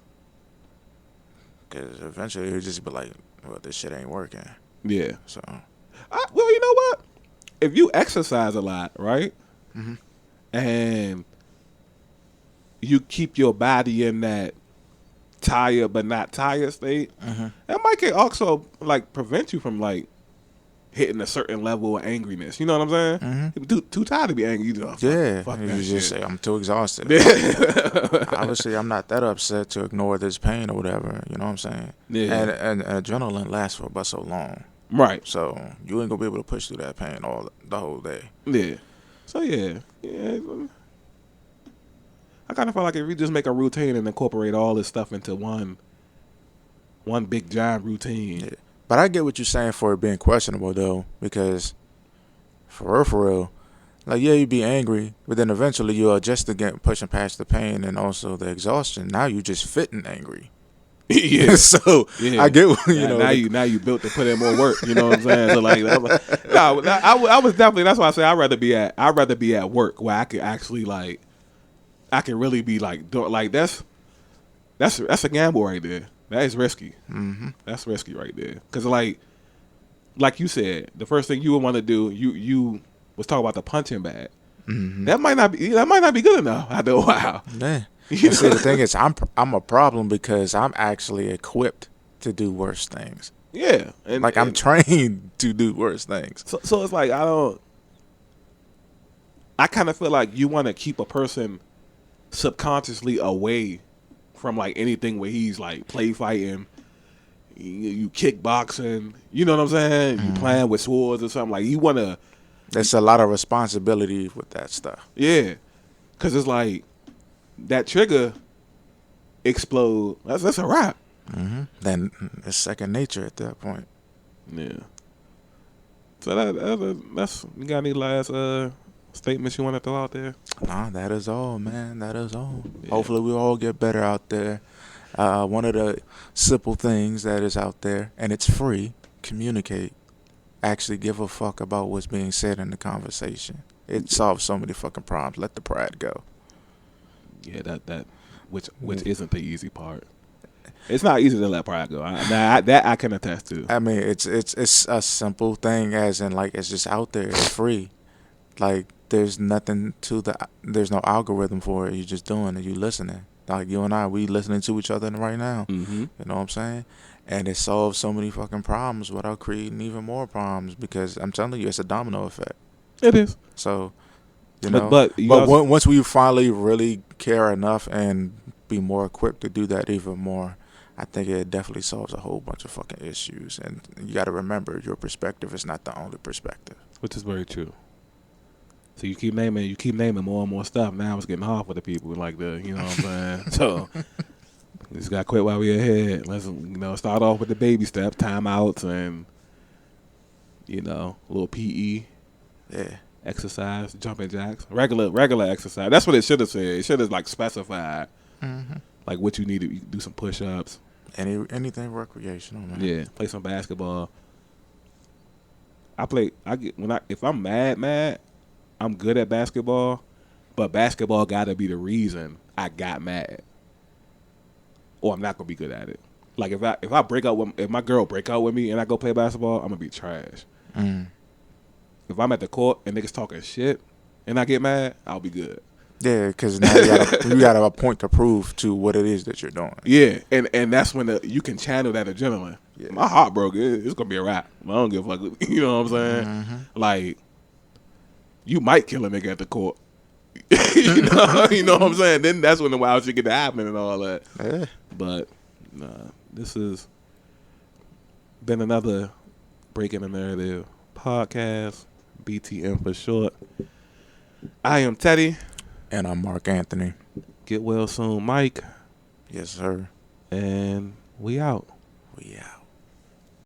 Because eventually you'll just be like, well, this shit ain't working. Yeah. So, Well, you know what? If you exercise a lot, right, Mhm. and you keep your body in that tired but not tired state, Mhm. that might can also like prevent you from like hitting a certain level of angriness. You know what I'm saying? Too tired to be angry. You just, fuck you that just shit. say I'm too exhausted. Obviously, I'm not that upset to ignore this pain or whatever. You know what I'm saying? Yeah. And adrenaline lasts for about so long, Right. so you ain't gonna be able to push through that pain the whole day. Yeah. So yeah. I kind of feel like if we just make a routine and incorporate all this stuff into one big giant routine. Yeah. But I get what you're saying for it being questionable though, because for real, like you be angry, but then eventually you'll adjust again, pushing past the pain and also the exhaustion. Now you just fitting angry. Yeah. So I get now you built to put in more work. You know what I'm saying? So like, I was definitely. That's why I say I'd rather be at work where I could actually like, I can really be like doing like that's a gamble right there. That is risky. Mm-hmm. That's risky right there. Because like you said, the first thing you would want to do, you was talking about the punching bag. Mm-hmm. That might not be good enough after a while. Yeah. See, the thing is, I'm a problem because I'm actually equipped to do worse things. Yeah, I'm trained to do worse things. So it's like I kind of feel like you want to keep a person subconsciously away from like anything where he's like play fighting, you kickboxing, you know what I'm saying? You playing with swords or something. Like you want to. There's a lot of responsibility with that stuff. Yeah, because it's like that trigger explode. That's a wrap. Mm-hmm. Then it's second nature at that point. Yeah. So that's you got any last statements you want to throw out there? Nah, that is all, man. That is all. Yeah. Hopefully we all get better out there. One of the simple things that is out there, and it's free, communicate. Actually give a fuck about what's being said in the conversation. It solves so many fucking problems. Let the pride go. Yeah, that which isn't the easy part. It's not easy to let pride go. That I can attest to. I mean, it's a simple thing, as in like it's just out there. It's free. Like there's nothing there's no algorithm for it. You're just doing it. You listening. Like you and I, we listening to each other right now. Mm-hmm. You know what I'm saying? And it solves so many fucking problems without creating even more problems, because I'm telling you, it's a domino effect. It is. So, you know, but once we finally really care enough and be more equipped to do that even more, I think it definitely solves a whole bunch of fucking issues. And you got to remember, your perspective is not the only perspective. Which is very true. So you keep naming more and more stuff. Now it's getting hard for the people like the, you know what I'm saying? So we just got to quit while we're ahead. Let's, start off with the baby steps, timeouts, and, a little PE. Yeah. Exercise, jumping jacks, regular exercise. That's what it should have said. It should have like specified, like what you need to do, some push-ups. Anything recreational, man. Yeah, play some basketball. If I'm mad, I'm good at basketball, but basketball got to be the reason I got mad, or I'm not gonna be good at it. Like if my girl break out with me and I go play basketball, I'm gonna be trash. If I'm at the court and niggas talking shit and I get mad, I'll be good. Yeah, because now you got a point to prove to what it is that you're doing. Yeah, and that's when you can channel that adrenaline. Yeah. My heart broke. It's gonna be a wrap. I don't give a fuck. You know what I'm saying? Like, you might kill a nigga at the court. you know what I'm saying? Then that's when the wild shit get to happen and all that. Yeah. But this has been another Breaking the Narrative podcast. BTN for short. I am Teddy. And I'm Mark Anthony. Get well soon, Mike. Yes, sir. And we out. We out.